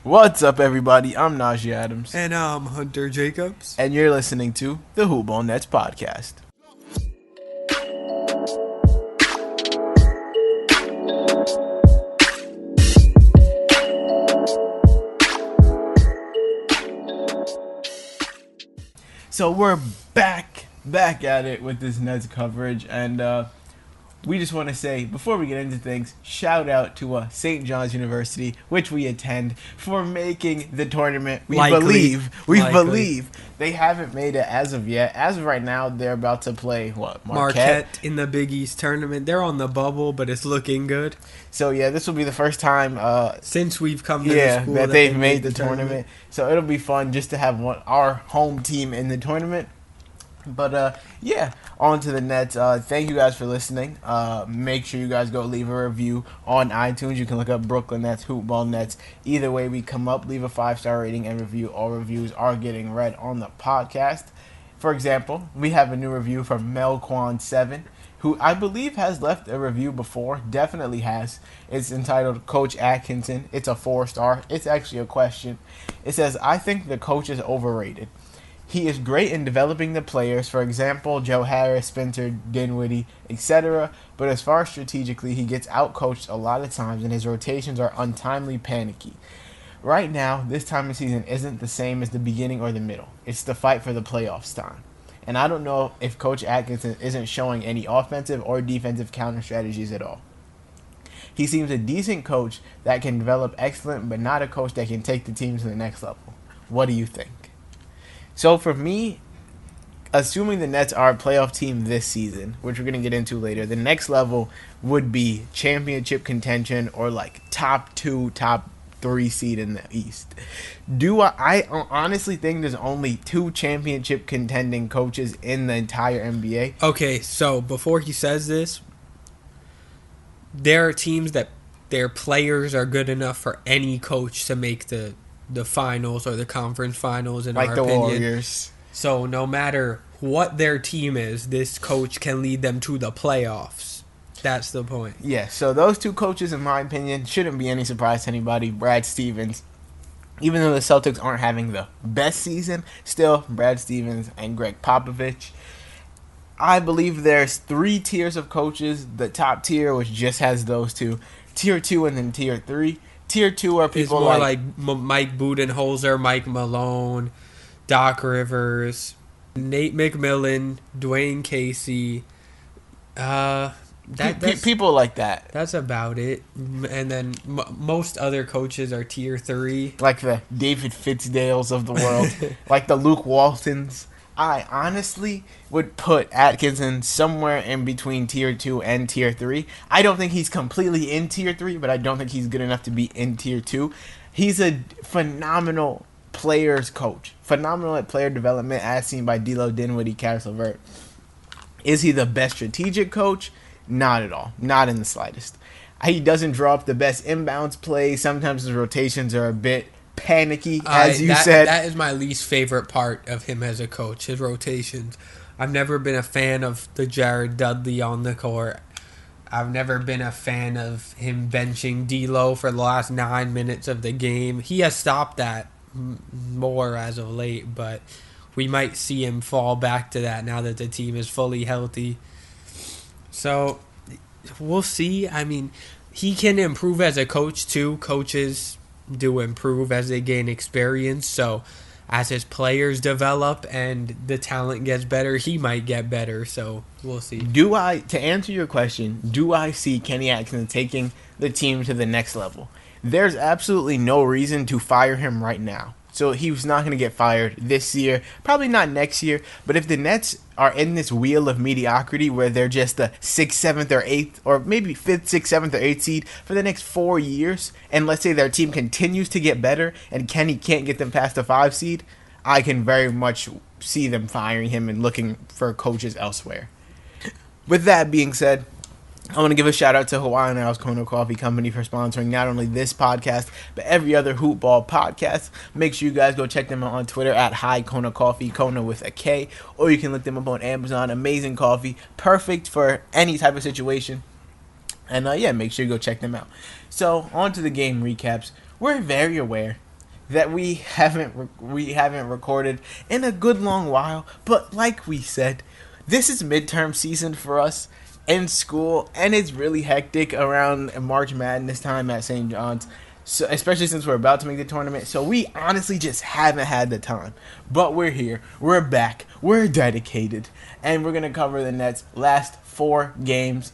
What's up, everybody? I'm Najee Adams. And I'm Hunter Jacobs. And you're listening to the Hoop Ball Nets podcast. So we're back at it with this Nets coverage, and we just want to say, before we get into things, shout out to St. John's University, which we attend, for making the tournament. We believe they haven't made it as of yet. As of right now, they're about to play, Marquette in the Big East tournament. They're on the bubble, but it's looking good. So, yeah, this will be the first time since we've come to the school that they've made the tournament. So it'll be fun just to have our home team in the tournament. But, on to the Nets. Thank you guys for listening. Make sure you guys go leave a review on iTunes. You can look up Brooklyn Nets, Hoop Ball Nets. Either way we come up, leave a 5-star rating and review. All reviews are getting read on the podcast. For example, we have a new review from Melquan7, who I believe has left a review before. Definitely has. It's entitled Coach Atkinson. It's a 4-star. It's actually a question. It says, I think the coach is overrated. He is great in developing the players, for example, Joe Harris, Spencer Dinwiddie, etc. But as far as strategically, he gets outcoached a lot of times, and his rotations are untimely panicky. Right now, this time of season isn't the same as the beginning or the middle. It's the fight for the playoffs time. And I don't know if Coach Atkinson isn't showing any offensive or defensive counter strategies at all. He seems a decent coach that can develop excellent, but not a coach that can take the team to the next level. What do you think? So for me, assuming the Nets are a playoff team this season, which we're going to get into later, the next level would be championship contention or like top 2, top 3 seed in the East. I honestly think there's only 2 championship contending coaches in the entire NBA. Okay, so before he says this, there are teams that their players are good enough for any coach to make the finals or the conference finals, in our opinion. Like the Warriors. So no matter what their team is, this coach can lead them to the playoffs. That's the point. Yeah, so those 2 coaches, in my opinion, shouldn't be any surprise to anybody. Brad Stevens, even though the Celtics aren't having the best season, still Brad Stevens and Greg Popovich. I believe there's 3 tiers of coaches. The top tier, which just has those 2. Tier 2 and then Tier 3. Tier 2 are people like Mike Budenholzer, Mike Malone, Doc Rivers, Nate McMillan, Dwayne Casey. People like that. That's about it. And then most other coaches are Tier 3. Like the David Fitzdales of the world. Like the Luke Waltons. I honestly would put Atkinson somewhere in between Tier 2 and Tier 3. I don't think he's completely in Tier 3, but I don't think he's good enough to be in Tier 2. He's a phenomenal players coach. Phenomenal at player development, as seen by D'Lo, Dinwiddie, Caris LeVert. Is he the best strategic coach? Not at all. Not in the slightest. He doesn't draw up the best inbounds plays. Sometimes his rotations are a bit panicky, as you said. That is my least favorite part of him as a coach, his rotations. I've never been a fan of the Jared Dudley on the court. I've never been a fan of him benching D'Lo for the last 9 minutes of the game. He has stopped that more as of late, but we might see him fall back to that now that the team is fully healthy. So we'll see. I mean, he can improve as a coach too. Coaches do improve as they gain experience, so as his players develop and the talent gets better, he might get better, so we'll see. To answer your question, do I see Kenny Atkinson taking the team to the next level? There's absolutely no reason to fire him right now. So he was not going to get fired this year, probably not next year. But if the Nets are in this wheel of mediocrity where they're just the 6th, 7th, or 8th, or maybe 5th, 6th, 7th, or 8th seed for the next 4 years, and let's say their team continues to get better and Kenny can't get them past the 5 seed, I can very much see them firing him and looking for coaches elsewhere. With that being said, I want to give a shout out to Hawaiian Isles Kona Coffee Company for sponsoring not only this podcast, but every other Hoop Ball podcast. Make sure you guys go check them out on Twitter at Hi Kona Coffee, Kona with a K, or you can look them up on Amazon. Amazing coffee, perfect for any type of situation. And make sure you go check them out. So, on to the game recaps. We're very aware that we haven't recorded in a good long while. But like we said, this is midterm season for us in school, and it's really hectic around March Madness time at St. John's. So, especially since we're about to make the tournament, so we honestly just haven't had the time. But we're here, we're back, we're dedicated, and we're gonna cover the Nets' last 4 games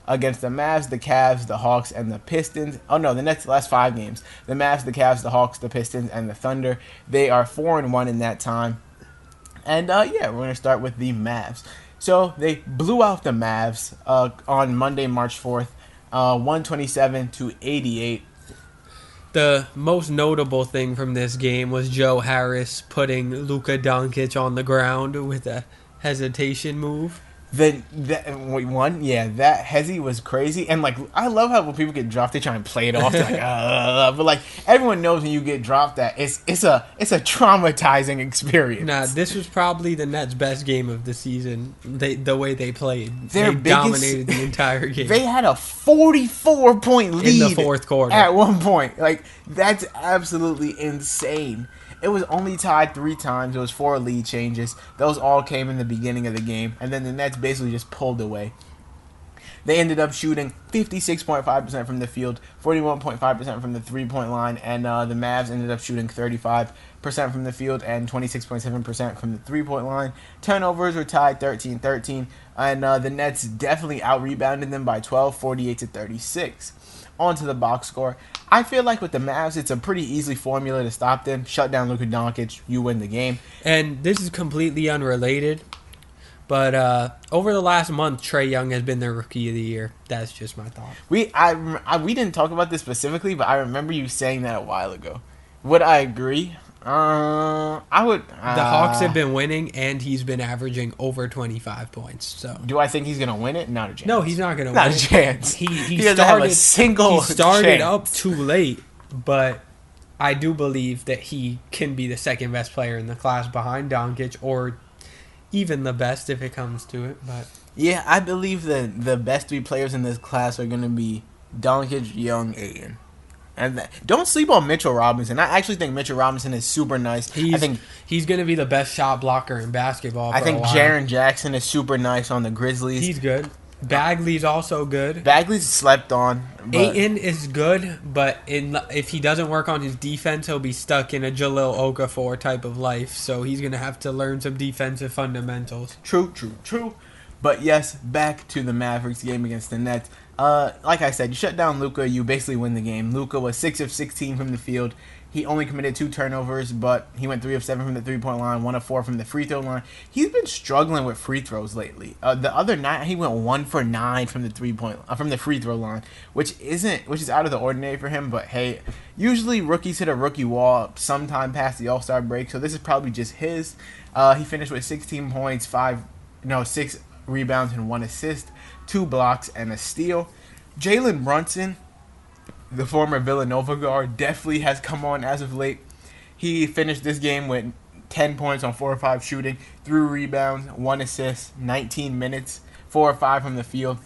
against the Mavs, the Cavs, the Hawks, and the Pistons. Oh no, the Nets' last 5 games: the Mavs, the Cavs, the Hawks, the Pistons, and the Thunder. They are 4-1 in that time. And yeah, we're gonna start with the Mavs. So they blew out the Mavs on Monday, March 4th, 127-88. The most notable thing from this game was Joe Harris putting Luka Doncic on the ground with a hesitation move. That hezzy was crazy, and like I love how when people get dropped, they try and play it off, like, but like everyone knows when you get dropped that it's a traumatizing experience. Nah, this was probably the Nets' best game of the season. The way they played, they dominated the entire game. They had a 44-point lead in the fourth quarter at one point. Like that's absolutely insane. It was only tied 3 times. It was 4 lead changes. Those all came in the beginning of the game. And then the Nets basically just pulled away. They ended up shooting 56.5% from the field, 41.5% from the three-point line, and the Mavs ended up shooting 35% from the field and 26.7% from the three-point line. Turnovers were tied 13-13, and the Nets definitely out-rebounded them by 12, 48-36. On to the box score. I feel like with the Mavs, it's a pretty easy formula to stop them. Shut down Luka Doncic, you win the game. And this is completely unrelated, but over the last month, Trae Young has been their Rookie of the Year. That's just my thought. We didn't talk about this specifically, but I remember you saying that a while ago. Would I agree? I would. The Hawks have been winning, and he's been averaging over 25 points. So, do I think he's gonna win it? Not a chance. No, he's not gonna win. Not a chance. He doesn't have a single. He started chance. up too late, but I do believe that he can be the second best player in the class behind Doncic, or even the best if it comes to it. But yeah, I believe that the best 3 players in this class are gonna be Doncic, Young, Ayton. And don't sleep on Mitchell Robinson. I actually think Mitchell Robinson is super nice. I think he's going to be the best shot blocker in basketball. I think Jaren Jackson is super nice on the Grizzlies. He's good. Bagley's also good. Bagley's slept on. Ayton is good, but if he doesn't work on his defense, he'll be stuck in a Jahlil Okafor type of life. So he's going to have to learn some defensive fundamentals. True. But yes, back to the Mavericks game against the Nets. Like I said, you shut down Luka, you basically win the game. Luka was 6 of 16 from the field. He only committed 2 turnovers, but he went 3 of 7 from the three-point line, 1 of 4 from the free throw line. He's been struggling with free throws lately. The other night, he went 1 for 9 from the from the free throw line, which is out of the ordinary for him. But hey, usually rookies hit a rookie wall sometime past the All-Star break, so this is probably just his. He finished with 16 points, 6 rebounds and 1 assist, 2 blocks and a steal. Jalen Brunson, the former Villanova guard, definitely has come on as of late. He finished this game with 10 points on 4 or 5 shooting, 3 rebounds, 1 assist, 19 minutes, 4 or 5 from the field.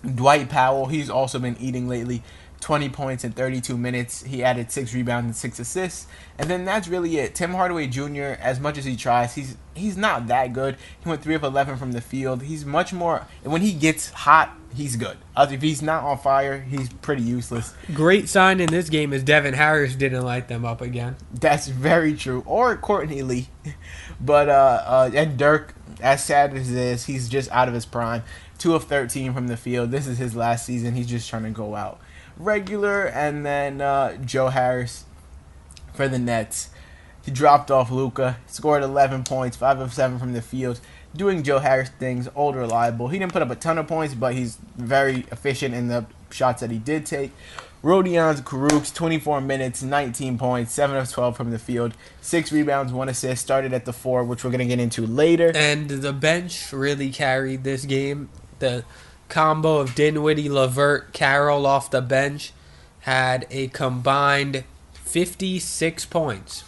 Dwight Powell, he's also been eating lately. 20 points in 32 minutes. He added 6 rebounds and 6 assists. And then that's really it. Tim Hardaway Jr., as much as he tries, he's not that good. He went 3 of 11 from the field. He's much more... When he gets hot, he's good. If he's not on fire, he's pretty useless. Great sign in this game is Devin Harris didn't light them up again. That's very true. Or Courtney Lee. But, and Dirk, as sad as it is, he's just out of his prime. 2 of 13 from the field. This is his last season. He's just trying to go out regular. And then Joe Harris for the Nets. He dropped off Luka, scored 11 points, 5 of 7 from the field, doing Joe Harris things, old reliable. He didn't put up a ton of points, but he's very efficient in the shots that he did take. Rodions Kurucs, 24 minutes, 19 points, 7 of 12 from the field, 6 rebounds, 1 assist, started at the 4, which we're going to get into later. And the bench really carried this game. The combo of Dinwiddie, LeVert, Carroll off the bench had a combined 56 points.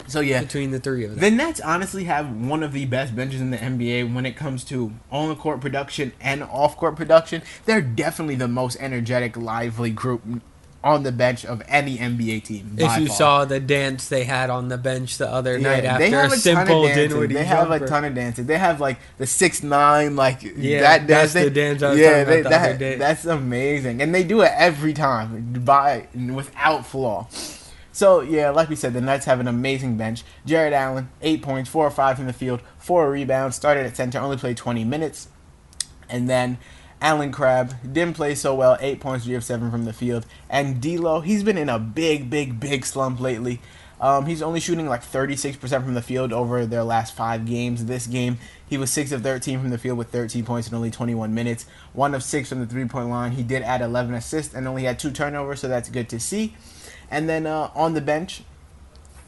So yeah, between the 3 of them. The Nets honestly have one of the best benches in the NBA when it comes to on-court production and off-court production. They're definitely the most energetic, lively group on the bench of any NBA team. If you far. saw the dance they had on the bench the other night after they have a simple Dinwiddie They jumper. have a ton of dancing. They have like the 6'9", like Yeah, that that's dance. the dance I was talking about the other day. That's amazing, and they do it every time without flaw. So, yeah, like we said, the Nets have an amazing bench. Jared Allen, 8 points, 4 or 5 from the field, 4 rebounds, started at center, only played 20 minutes. And then Allen Crabbe didn't play so well, 8 points, 3 of 7 from the field. And D'Lo, he's been in a big slump lately. He's only shooting like 36% from the field over their last 5 games. This game, he was 6 of 13 from the field with 13 points in only 21 minutes. 1 of 6 from the three-point line. He did add 11 assists and only had 2 turnovers, so that's good to see. And then on the bench,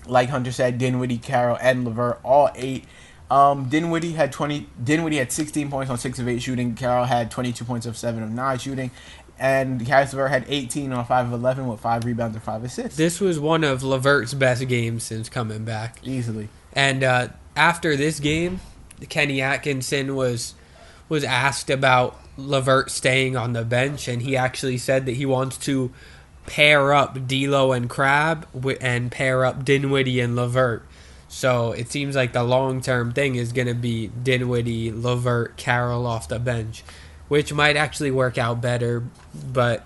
like Hunter said, Dinwiddie, Carroll, and LeVert, all 8. Dinwiddie had 16 points on 6 of 8 shooting. Carroll had 22 points of 7 of 9 shooting. And Caris LeVert had 18 on 5 of 11 with 5 rebounds and 5 assists. This was one of LeVert's best games since coming back. Easily. And after this game, Kenny Atkinson was asked about LeVert staying on the bench, and he actually said that he wants to pair up D'Lo and Crabbe and pair up Dinwiddie and LeVert. So it seems like the long-term thing is going to be Dinwiddie, LeVert, Carroll off the bench, which might actually work out better, but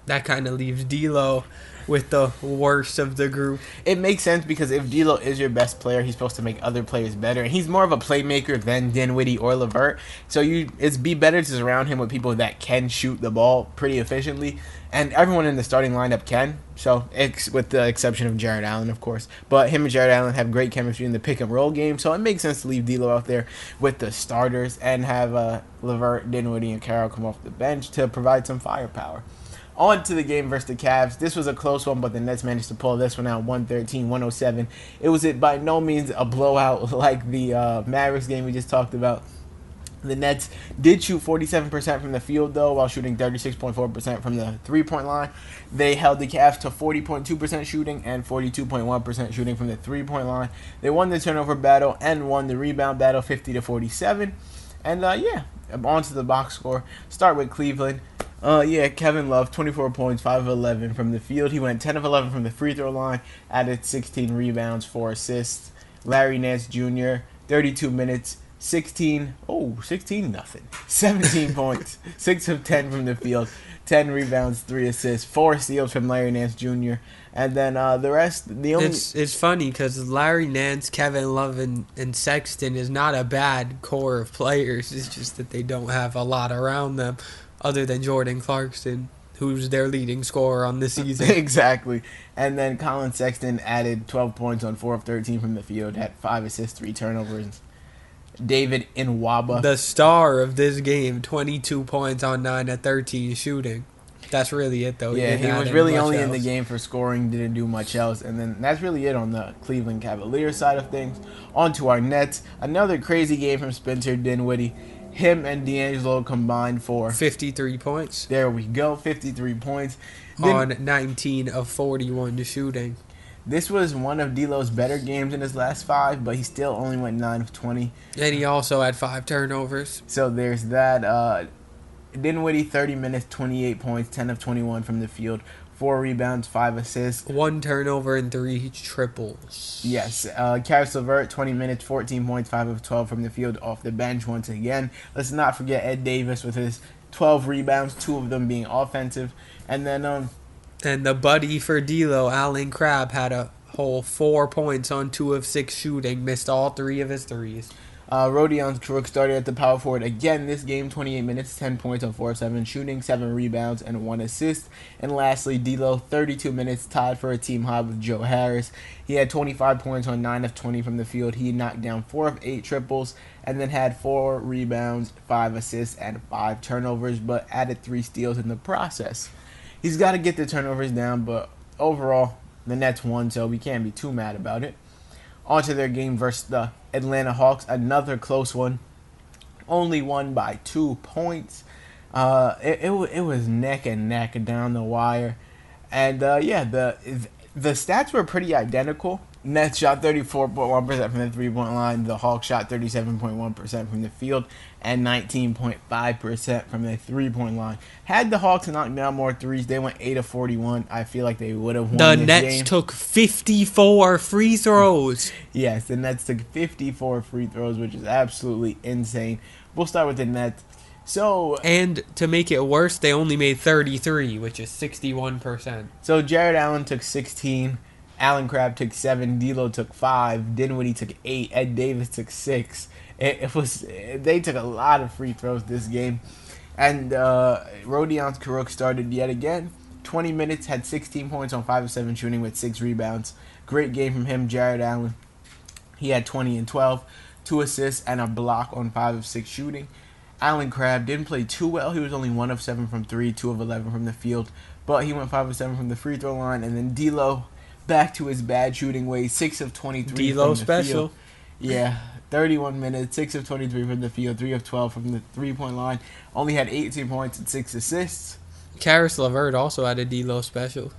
that kind of leaves D'Lo with the worst of the group. It makes sense because if D'Lo is your best player, he's supposed to make other players better. And he's more of a playmaker than Dinwiddie or LeVert. So it's be better to surround him with people that can shoot the ball pretty efficiently. And everyone in the starting lineup can. So with the exception of Jared Allen, of course. But him and Jared Allen have great chemistry in the pick and roll game. So it makes sense to leave D'Lo out there with the starters and have LeVert, Dinwiddie, and Carroll come off the bench to provide some firepower. On to the game versus the Cavs. This was a close one, but the Nets managed to pull this one out 113-107. It was by no means a blowout like the Mavericks game we just talked about. The Nets did shoot 47% from the field, though, while shooting 36.4% from the three-point line. They held the Cavs to 40.2% shooting and 42.1% shooting from the three-point line. They won the turnover battle and won the rebound battle 50-47. And, on to the box score. Start with Cleveland. Kevin Love, 24 points, 5 of 11 from the field. He went 10 of 11 from the free throw line, added 16 rebounds, 4 assists. Larry Nance Jr., 32 minutes, 17 points, 6 of 10 from the field, 10 rebounds, 3 assists, 4 steals from Larry Nance Jr. And then the rest, It's funny because Larry Nance, Kevin Love, and Sexton is not a bad core of players. It's just that they don't have a lot around them other than Jordan Clarkson, who's their leading scorer on the season. Exactly. And then Colin Sexton added 12 points on 4 of 13 from the field, had 5 assists, 3 turnovers. David Nwaba, the star of this game, 22 points on 9 of 13 shooting. That's really it, though. Yeah, he was really only in the game for scoring, didn't do much else. And then that's really it on the Cleveland Cavaliers side of things. On to our Nets. Another crazy game from Spencer Dinwiddie. Him and D'Angelo combined for 53 points. There we go, 53 points. On 19 of 41 shooting. This was one of D'Lo's better games in his last 5, but he still only went 9 of 20. And he also had 5 turnovers. So there's that. Dinwiddie, 30 minutes, 28 points, 10 of 21 from the field, 4 rebounds, 5 assists. 1 turnover and 3 triples. Yes. Caris LeVert, 20 minutes, 14 points, 5 of 12 from the field off the bench once again. Let's not forget Ed Davis with his 12 rebounds, 2 of them being offensive. And then and the buddy for D'Lo, Allen Crabbe, had a whole 4 points on 2 of 6 shooting, missed all 3 of his threes. Rodions Kurucs started at the power forward again this game, 28 minutes, 10 points on 4 of 7 shooting, 7 rebounds, and 1 assist. And lastly, D'Lo, 32 minutes, tied for a team high with Joe Harris. He had 25 points on 9 of 20 from the field. He knocked down 4 of 8 triples, and then had 4 rebounds, 5 assists, and 5 turnovers, but added 3 steals in the process. He's got to get the turnovers down, but overall, the Nets won, so we can't be too mad about it. On to their game versus the Atlanta Hawks, another close one. Only won by 2 points. It was neck and neck down the wire. And, the stats were pretty identical. Nets shot 34.1% from the three-point line. The Hawks shot 37.1% from the field and 19.5% from the three-point line. Had the Hawks knocked down more threes, they went 8 of 41. I feel like they would have won The this Nets game. took 54 free throws. Yes, the Nets took 54 free throws, which is absolutely insane. We'll start with the Nets. And to make it worse, they only made 33, which is 61%. So Jared Allen took 16. Allen Crabbe took 7, D'Lo took 5, Dinwiddie took 8, Ed Davis took 6. They took a lot of free throws this game, and Rodions Kurucs started yet again. 20 minutes, had 16 points on 5 of 7 shooting with 6 rebounds. Great game from him. Jared Allen, he had 20 and 12, 2 assists and a block on 5 of 6 shooting. Allen Crabbe didn't play too well. He was only 1 of 7 from 3, 2 of 11 from the field, but he went 5 of 7 from the free throw line. And then D'Lo, back to his bad shooting ways, 6 of 23 D'Lo from the special. field. Yeah, 31 minutes, 6 of 23 from the field, 3 of 12 from the three-point line. Only had 18 points and 6 assists. Karis LeVert also had a D'Lo special.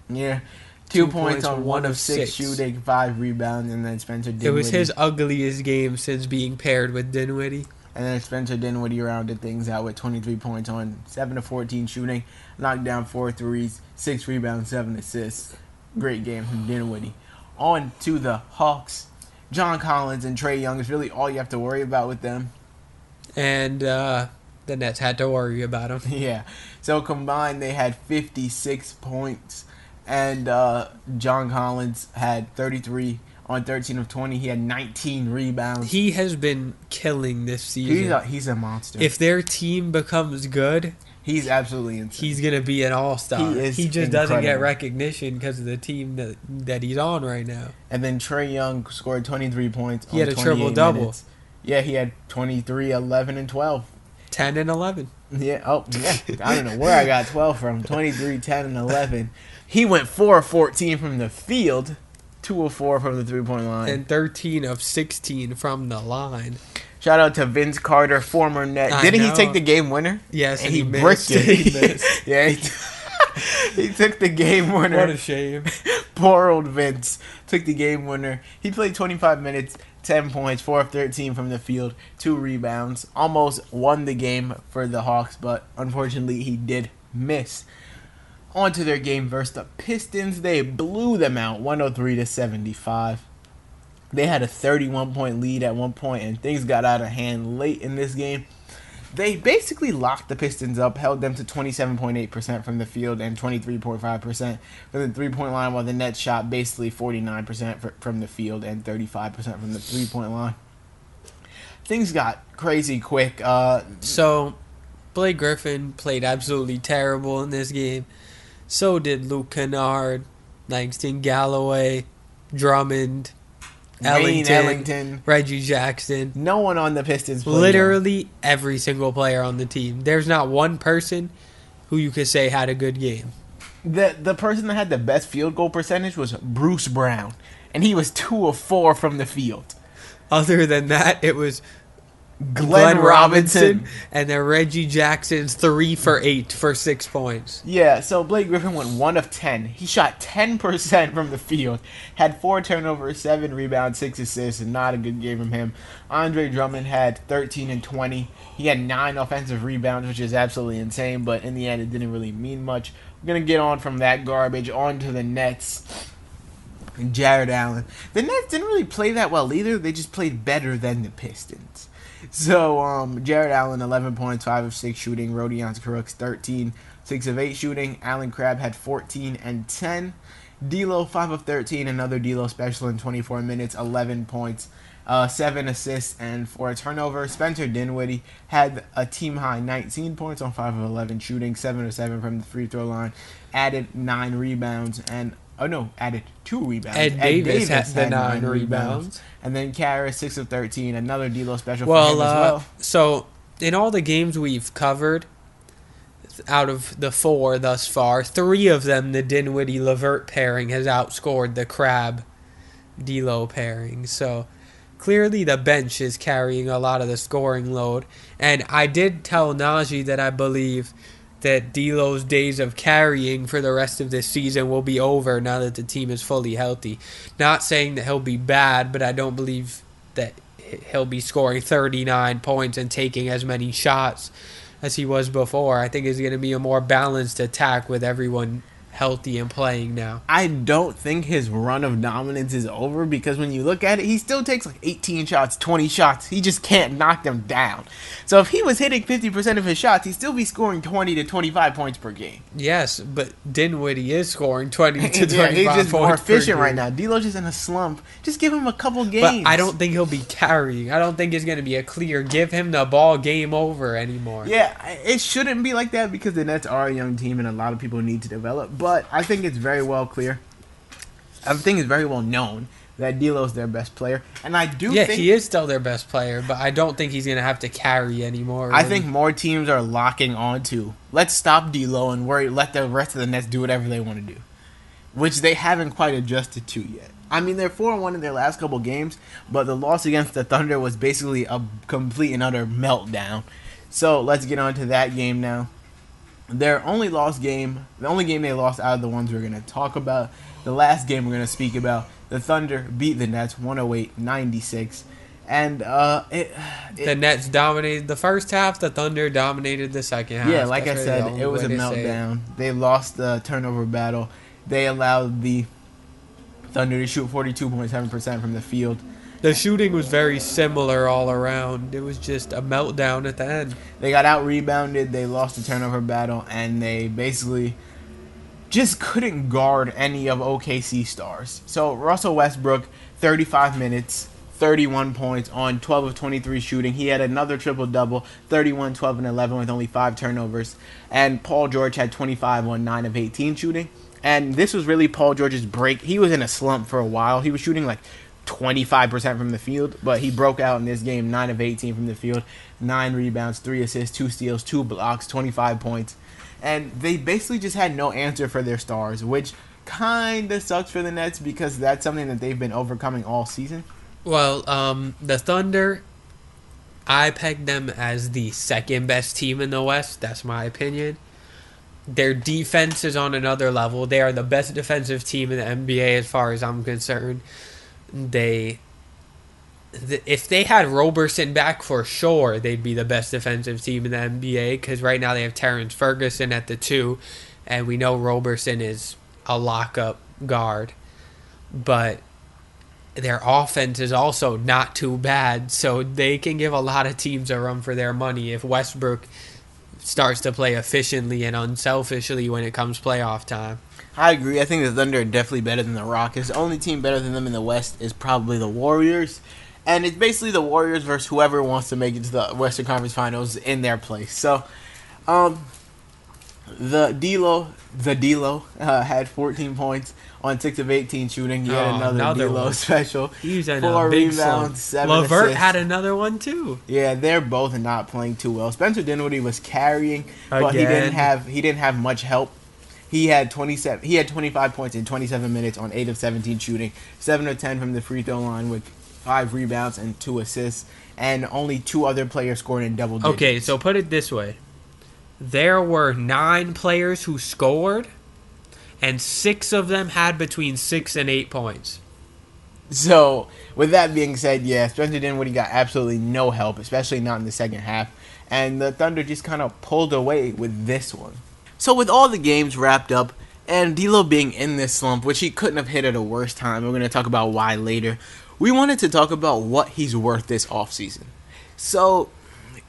Yeah, 2 points on 1 of 6 shooting, 5 rebounds, and then Spencer Dinwiddie. It was his ugliest game since being paired with Dinwiddie. And then Spencer Dinwiddie rounded things out with 23 points on 7 of 14 shooting, knocked down 4 threes, 6 rebounds, 7 assists. Great game from Dinwiddie. On to the Hawks. John Collins and Trae Young is really all you have to worry about with them. And the Nets had to worry about him. Yeah. So combined, they had 56 points. And John Collins had 33 on 13 of 20. He had 19 rebounds. He has been killing this season. He's a monster. If their team becomes good, he's absolutely insane. he's going to be an all-star. He just doesn't get recognition because of the team that he's on right now. And then Trae Young scored 23 points. He had a triple-double. Yeah, he had 23, 11, and 12. 10 and 11. Yeah, I don't know where I got 12 from. 23, 10, and 11. He went 4 of 14 from the field, 2 of 4 from the three-point line. And 13 of 16 from the line. Shout out to Vince Carter, former Net. Didn't he take the game winner? Yes, and he bricked it. He missed. Yeah, he took the game winner. What a shame. Poor old Vince took the game winner. He played 25 minutes, 10 points, 4 of 13 from the field, 2 rebounds. Almost won the game for the Hawks, but unfortunately he did miss. On to their game versus the Pistons. They blew them out 103-75. They had a 31-point lead at one point, and things got out of hand late in this game. They basically locked the Pistons up, held them to 27.8% from the field and 23.5% from the three-point line, while the Nets shot basically 49% from the field and 35% from the three-point line. Things got crazy quick. So, Blake Griffin played absolutely terrible in this game. So did Luke Kennard, Langston Galloway, Drummond, Ellington, Reggie Jackson. No one on the Pistons played literally every single player on the team. There's not one person who you could say had a good game. The person that had the best field goal percentage was Bruce Brown, and he was 2 of 4 from the field. Other than that, it was Glenn Robinson and then Reggie Jackson's 3 for 8 for 6 points. Yeah, so Blake Griffin went 1 of 10. He shot 10% from the field, had 4 turnovers, 7 rebounds, 6 assists, and not a good game from him. Andre Drummond had 13 and 20. He had 9 offensive rebounds, which is absolutely insane, but in the end, it didn't really mean much. We're going to get on from that garbage on to the Nets. Jared Allen. The Nets didn't really play that well either. They just played better than the Pistons. So, Jared Allen, 11 points, 5 of 6 shooting. Rodions Kurucs, 13, 6 of 8 shooting. Allen Crabbe had 14 and 10. D'Lo, 5 of 13, another D'Lo special in 24 minutes, 11 points, 7 assists, and 4 turnovers. Spencer Dinwiddie had a team-high 19 points on 5 of 11 shooting, 7 of 7 from the free throw line, added 9 rebounds, and added 2 rebounds. Ed Davis had the 9 rebounds. And then Karis, 6 of 13, another D'Lo special for him as well. So, in all the games we've covered, out of the 4 thus far, 3 of them, the Dinwiddie-LeVert pairing has outscored the Crabbe-D'Lo pairing. So, clearly the bench is carrying a lot of the scoring load. And I did tell Najee that I believe that D'Lo's days of carrying for the rest of this season will be over now that the team is fully healthy. Not saying that he'll be bad, but I don't believe that he'll be scoring 39 points and taking as many shots as he was before. I think it's going to be a more balanced attack with everyone healthy and playing now. I don't think his run of dominance is over, because when you look at it, he still takes like 18 shots, 20 shots. He just can't knock them down. So if he was hitting 50% of his shots, he'd still be scoring 20 to 25 points per game. Yes, but Dinwiddie is scoring 20 to 25 yeah, he's just points more efficient per right game. now. D'Lo's just in a slump. Just give him a couple games. But I don't think he'll be carrying. I don't think it's going to be a clear give him the ball, game over anymore. Yeah, it shouldn't be like that because the Nets are a young team and a lot of people need to develop. But I think it's very well clear. I think it's very well known that D'Lo's their best player. And I do think... he is still their best player, but I don't think he's going to have to carry anymore. I think more teams are locking on to, let's stop D'Lo and let the rest of the Nets do whatever they want to do, which they haven't quite adjusted to yet. I mean, they're 4-1 in their last couple games, but the loss against the Thunder was basically a complete and utter meltdown. So let's get on to that game now. Their only lost game, the only game they lost out of the ones we're going to talk about, the last game we're going to speak about, the Thunder beat the Nets 108-96. And the Nets dominated the first half, the Thunder dominated the second half. Yeah, like I said, it was a meltdown. They lost the turnover battle. They allowed the Thunder to shoot 42.7% from the field. The shooting was very similar all around. It was just a meltdown at the end. They got out-rebounded, they lost the turnover battle, and they basically just couldn't guard any of OKC stars. So Russell Westbrook, 35 minutes, 31 points on 12 of 23 shooting. He had another triple-double, 31, 12, and 11 with only 5 turnovers. And Paul George had 25 on 9 of 18 shooting. And this was really Paul George's break. He was in a slump for a while. He was shooting like 25% from the field, but he broke out in this game, 9 of 18 from the field, 9 rebounds, 3 assists, 2 steals, 2 blocks, 25 points. And they basically just had no answer for their stars, which kind of sucks for the Nets because that's something that they've been overcoming all season. Well, the Thunder, I pegged them as the second best team in the West. That's my opinion. Their defense is on another level. They are the best defensive team in the NBA as far as I'm concerned. If they had Roberson back for sure, they'd be the best defensive team in the NBA because right now they have Terrence Ferguson at the 2, and we know Roberson is a lockup guard. But their offense is also not too bad, so they can give a lot of teams a run for their money if Westbrook starts to play efficiently and unselfishly when it comes playoff time. I agree. I think the Thunder are definitely better than the Rockets. The only team better than them in the West is probably the Warriors. And it's basically the Warriors versus whoever wants to make it to the Western Conference Finals in their place. So, the D'Lo had 14 points on 6 of 18 shooting. He had another D'Lo special. He's in 4 a big rebounds, 7 LeVert assists. had another one too. Yeah, they're both not playing too well. Spencer Dinwiddie was carrying, but Again. he didn't have much help. He had 25 points in 27 minutes on 8 of 17 shooting, 7 of 10 from the free throw line with 5 rebounds and 2 assists, and only 2 other players scored in double digits. Okay, so put it this way. There were 9 players who scored, and 6 of them had between 6 and 8 points. So, with that being said, yeah, Spencer Dinwiddie got absolutely no help, especially not in the second half, and the Thunder just kind of pulled away with this one. So, with all the games wrapped up, and D'Lo being in this slump, which he couldn't have hit at a worse time, we're going to talk about why later, we wanted to talk about what he's worth this offseason. So,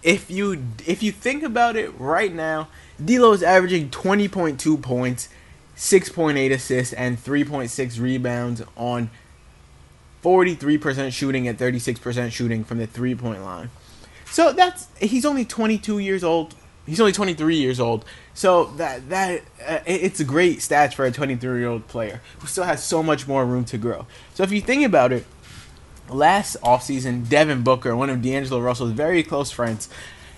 if you think about it right now, D'Lo is averaging 20.2 points, 6.8 assists, and 3.6 rebounds on 43% shooting and 36% shooting from the three-point line. So he's only 22 years old. He's only 23 years old. So it's great stats for a 23-year-old player who still has so much more room to grow. So if you think about it, last offseason, Devin Booker, one of D'Angelo Russell's very close friends,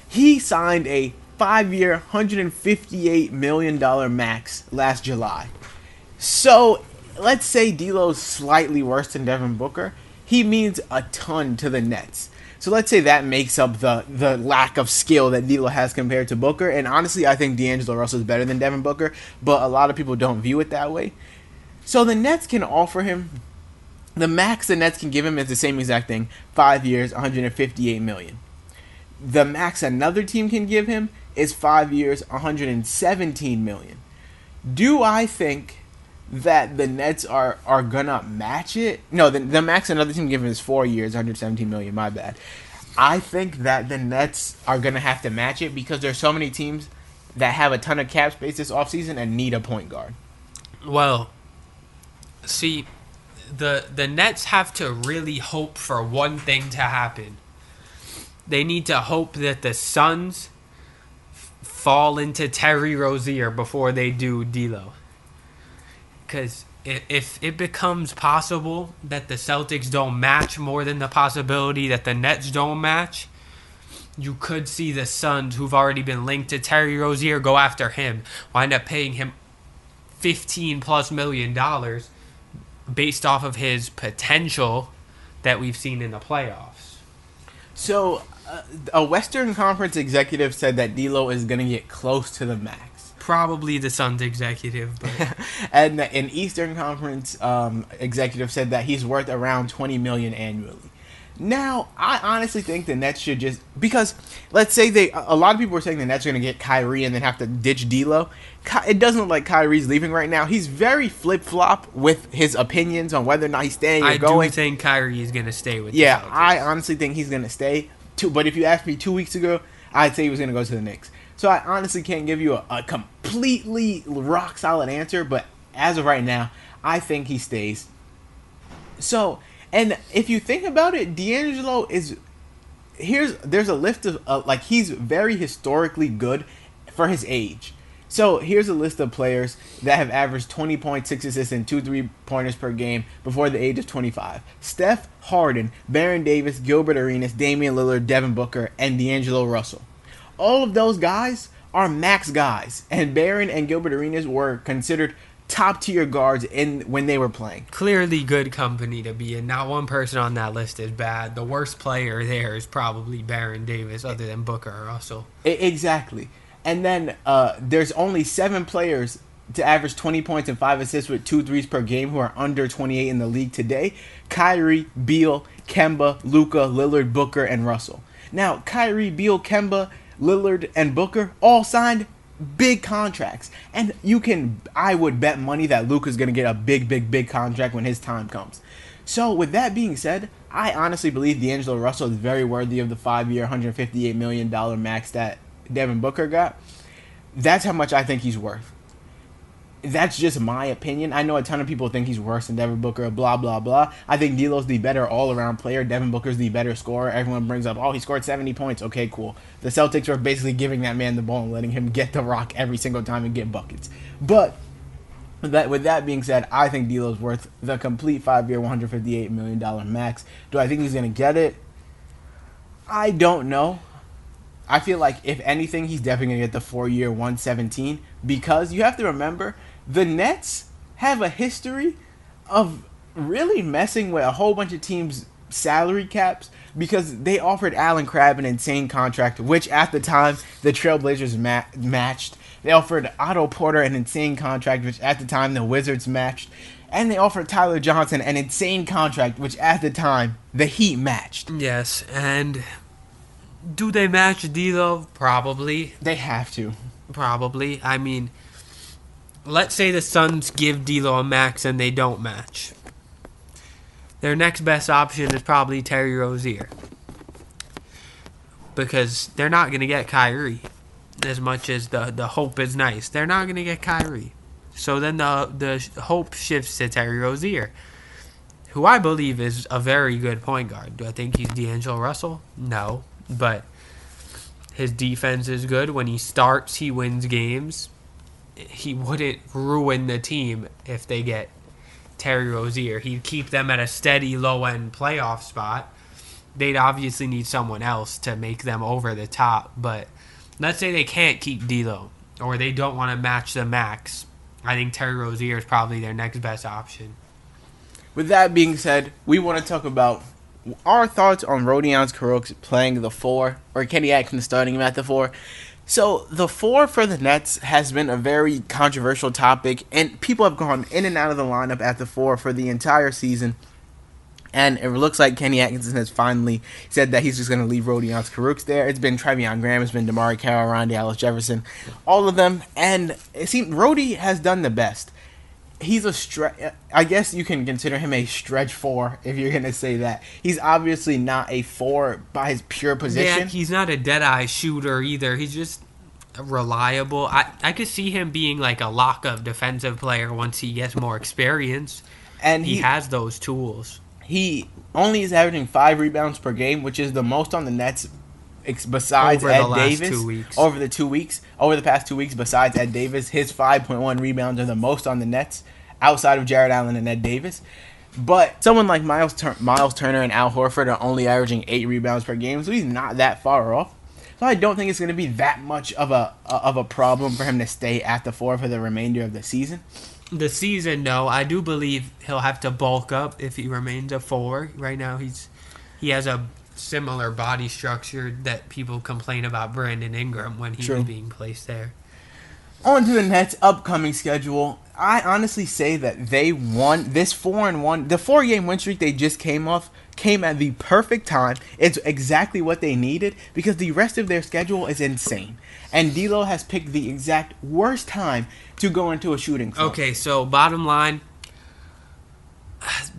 he signed a 5-year, $158 million max last July. So let's say D'Lo's slightly worse than Devin Booker. he means a ton to the Nets. So let's say that makes up the lack of skill that D'Lo has compared to Booker. And honestly, I think D'Angelo Russell is better than Devin Booker, but a lot of people don't view it that way. So the Nets can offer him the max the Nets can give him is the same exact thing: 5 years, $158 million. The max another team can give him is 5 years, $117 million. Do I think that the Nets are gonna match it? No, the max another team can give him is 4 years, $117 million. My bad. I think that the Nets are gonna have to match it because there's so many teams that have a ton of cap space this offseason and need a point guard. Well, see, the Nets have to really hope for one thing to happen. They need to hope that the Suns fall into Terry Rozier before they do D'Lo. Because if it becomes possible that the Celtics don't match more than the possibility that the Nets don't match, you could see the Suns, who've already been linked to Terry Rozier, go after him, wind up paying him $15+ million based off of his potential that we've seen in the playoffs. So, a Western Conference executive said that D'Lo is going to get close to the max. Probably the Suns executive, but And an Eastern Conference executive said that he's worth around $20 million annually. Now, I honestly think the Nets should just, because let's say a lot of people are saying the Nets are going to get Kyrie and then have to ditch D'Lo. It doesn't look like Kyrie's leaving right now. He's very flip-flop with his opinions on whether or not he's staying or going. I do think Kyrie is going to stay with the Yeah, Celtics. I honestly think he's going to stay. But if you asked me 2 weeks ago, I'd say he was going to go to the Knicks. So I honestly can't give you a completely rock-solid answer, but as of right now, I think he stays. So, and if you think about it, D'Angelo there's a list of, he's very historically good for his age. So here's a list of players that have averaged 20 points, 6 assists, and 2 3-pointers per game before the age of 25. Steph, Harden, Baron Davis, Gilbert Arenas, Damian Lillard, Devin Booker, and D'Angelo Russell. All of those guys are max guys, and Baron and Gilbert Arenas were considered top-tier guards when they were playing. Clearly good company to be in. Not one person on that list is bad. The worst player there is probably Baron Davis, other than Booker or Russell. Exactly. And then there's only 7 players to average 20 points and 5 assists with 2 threes per game who are under 28 in the league today. Kyrie, Beal, Kemba, Luka, Lillard, Booker, and Russell. Now, Kyrie, Beal, Kemba, Lillard, and Booker all signed big contracts. And I would bet money that Luka's going to get a big contract when his time comes. So, with that being said, I honestly believe D'Angelo Russell is very worthy of the 5-year, $158 million max that Devin Booker got. That's how much I think he's worth. That's just my opinion. I know a ton of people think he's worse than Devin Booker, blah, blah, blah. I think D'Lo's the better all-around player. Devin Booker's the better scorer. Everyone brings up, he scored 70 points. Okay, cool. The Celtics are basically giving that man the ball and letting him get the rock every single time and get buckets. But with that being said, I think D'Lo's worth the complete 5-year, $158 million max. Do I think he's going to get it? I don't know. I feel like, if anything, he's definitely going to get the 4-year, $117, because you have to remember, the Nets have a history of really messing with a whole bunch of teams' salary caps because they offered Allen Crabbe an insane contract, which at the time the Trailblazers matched. They offered Otto Porter an insane contract, which at the time the Wizards matched. And they offered Tyler Johnson an insane contract, which at the time the Heat matched. Yes, and do they match D'Lo? Probably. They have to. Probably. I mean, let's say the Suns give D'Lo a max and they don't match. Their next best option is probably Terry Rozier, because they're not going to get Kyrie. As much as the hope is nice, they're not going to get Kyrie. So then the hope shifts to Terry Rozier, who I believe is a very good point guard. Do I think he's D'Angelo Russell? No. But his defense is good. When he starts, he wins games. He wouldn't ruin the team if they get Terry Rozier. He'd keep them at a steady low-end playoff spot. They'd obviously need someone else to make them over the top. But let's say they can't keep D'Lo, or they don't want to match the max. I think Terry Rozier is probably their next best option. with that being said, we want to talk about our thoughts on Rodions Kurucs playing the 4, or Kenny Atkinson starting him at the 4. So, the 4 for the Nets has been a very controversial topic, and people have gone in and out of the lineup at the 4 for the entire season. And it looks like Kenny Atkinson has finally said that he's just going to leave Rodions Kurucs there. It's been Trevion Graham, it's been DeMarre Carroll, Rondae Ellis-Jefferson, all of them. And it seems Rhodey has done the best. He's I guess you can consider him a stretch 4 if you're going to say that. He's obviously not a 4 by his pure position. Yeah, he's not a dead-eye shooter either. He's just reliable. I could see him being like a lock-up defensive player once he gets more experience. And he has those tools. He only is averaging 5 rebounds per game, which is the most on the Nets besides Ed Davis. Over the past 2 weeks, besides Ed Davis, his 5.1 rebounds are the most on the Nets, outside of Jared Allen and Ed Davis. But someone like Miles Turner and Al Horford are only averaging 8 rebounds per game, so he's not that far off. So I don't think it's going to be that much of a problem for him to stay at the 4 for the remainder of the season. The season, no. I do believe he'll have to bulk up if he remains a 4. Right now, he has a similar body structure that people complain about Brandon Ingram when he was being placed there. On to the Nets' upcoming schedule. I honestly say that they won this 4-1. The 4-game win streak they just came off came at the perfect time. It's exactly what they needed because the rest of their schedule is insane. And D'Lo has picked the exact worst time to go into a shooting slump. Okay, so bottom line,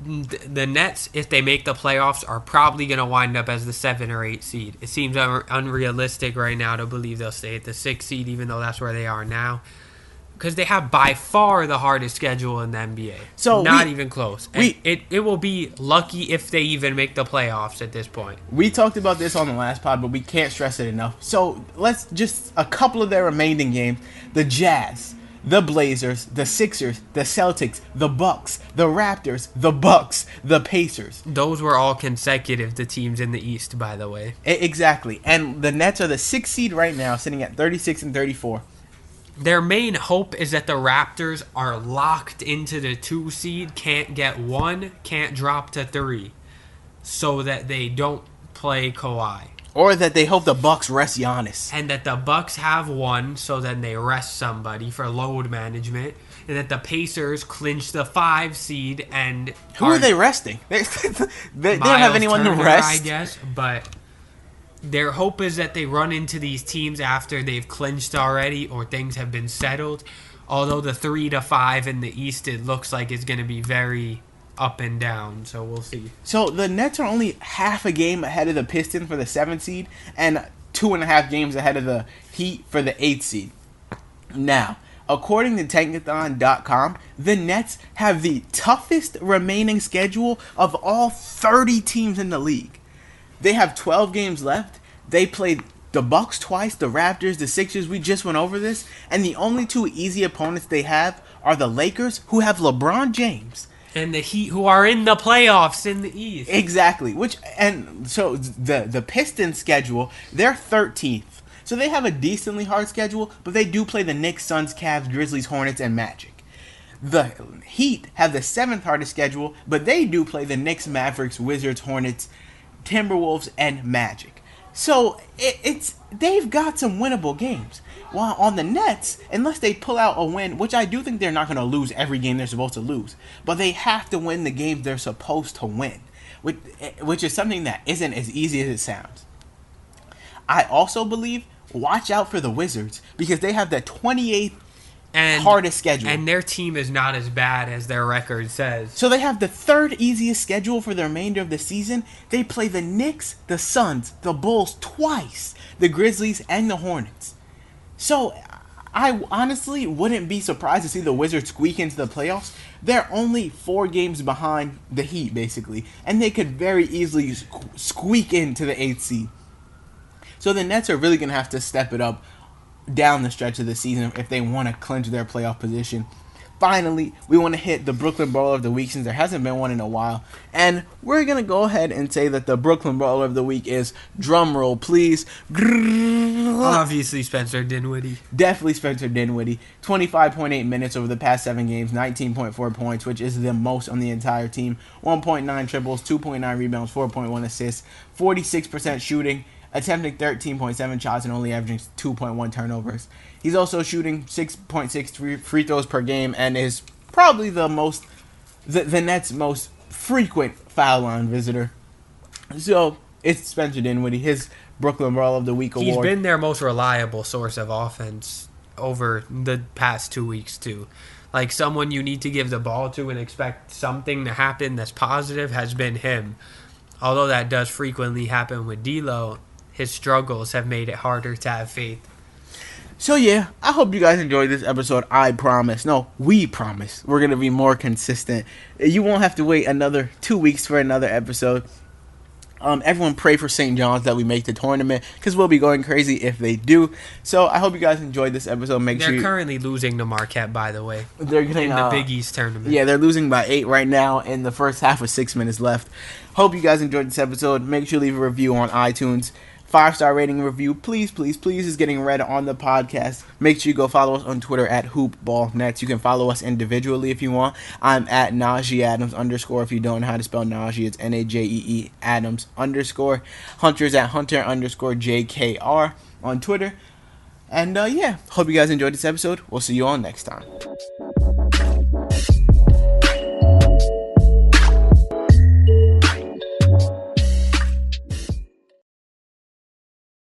the Nets, if they make the playoffs, are probably going to wind up as the 7 or 8 seed. It seems unrealistic right now to believe they'll stay at the 6 seed, even though that's where they are now. Because they have by far the hardest schedule in the NBA. So not even close. And it will be lucky if they even make the playoffs at this point. We talked about this on the last pod, but we can't stress it enough. So let's just a couple of their remaining games. The Jazz, the Blazers, the Sixers, the Celtics, the Bucks, the Raptors, the Bucks, the Pacers. Those were all consecutive to teams in the East, by the way. Exactly. And the Nets are the 6th seed right now, sitting at 36 and 34. Their main hope is that the Raptors are locked into the 2 seed, can't get 1, can't drop to 3, so that they don't play Kawhi. Or that they hope the Bucks rest Giannis. And that the Bucks have 1, so then they rest somebody for load management. And that the Pacers clinch the 5 seed and... Who are they resting? They don't have anyone Turner, to rest. I guess, but... Their hope is that they run into these teams after they've clinched already or things have been settled. Although the 3 to 5 in the East, it looks like it's going to be very up and down. So we'll see. So the Nets are only half a game ahead of the Pistons for the 7th seed and 2.5 games ahead of the Heat for the 8th seed. Now, according to Tankathon.com, the Nets have the toughest remaining schedule of all 30 teams in the league. They have 12 games left. They played the Bucks twice, the Raptors, the Sixers. We just went over this. And the only 2 easy opponents they have are the Lakers, who have LeBron James. And the Heat, who are in the playoffs in the East. Exactly. So the Pistons schedule, they're 13th. So they have a decently hard schedule, but they do play the Knicks, Suns, Cavs, Grizzlies, Hornets, and Magic. The Heat have the 7th hardest schedule, but they do play the Knicks, Mavericks, Wizards, Hornets, Timberwolves, and Magic. So they've got some winnable games. While on the Nets, unless they pull out a win, which I do think they're not going to lose every game they're supposed to lose, but they have to win the games they're supposed to win, which is something that isn't as easy as it sounds. I also believe, watch out for the Wizards, because they have the 28th hardest schedule. And their team is not as bad as their record says. So they have the 3rd easiest schedule for the remainder of the season. They play the Knicks, the Suns, the Bulls twice, the Grizzlies, and the Hornets. So I honestly wouldn't be surprised to see the Wizards squeak into the playoffs. They're only 4 games behind the Heat, basically, and they could very easily squeak into the 8th seed. So the Nets are really going to have to step it up down the stretch of the season if they want to clinch their playoff position. finally, we want to hit the Brooklyn Brawler of the Week since there hasn't been one in a while. And we're going to go ahead and say that the Brooklyn Brawler of the Week is, drum roll please, Obviously Spencer Dinwiddie. Definitely Spencer Dinwiddie. 25.8 minutes over the past 7 games, 19.4 points, which is the most on the entire team. 1.9 triples, 2.9 rebounds, 4.1 assists, 46% shooting, attempting 13.7 shots and only averaging 2.1 turnovers. He's also shooting 6.6 free throws per game and is probably the Nets' most frequent foul line visitor. So it's Spencer Dinwiddie, his Brooklyn Brawler of the Week award. He's been their most reliable source of offense over the past 2 weeks too. Like, someone you need to give the ball to and expect something to happen that's positive has been him. Although that does frequently happen with D'Lo, his struggles have made it harder to have faith. So yeah, I hope you guys enjoyed this episode. I promise. No, we promise. We're going to be more consistent. You won't have to wait another 2 weeks for another episode. Everyone pray for St. John's that we make the tournament, because we'll be going crazy if they do. So I hope you guys enjoyed this episode. They're currently losing to Marquette, by the way. They're getting in the Big East tournament. Yeah, they're losing by 8 right now in the first half with 6 minutes left. Hope you guys enjoyed this episode. Make sure you leave a review on iTunes. 5-star rating review, please, please, please, is getting read on the podcast. Make sure you go follow us on Twitter at HoopBallNets. You can follow us individually if you want. I'm at Najee Adams _ if you don't know how to spell Najee, it's Najee Adams _ Hunter's at Hunter _ JKR on Twitter. And yeah, hope you guys enjoyed this episode. We'll see you all next time.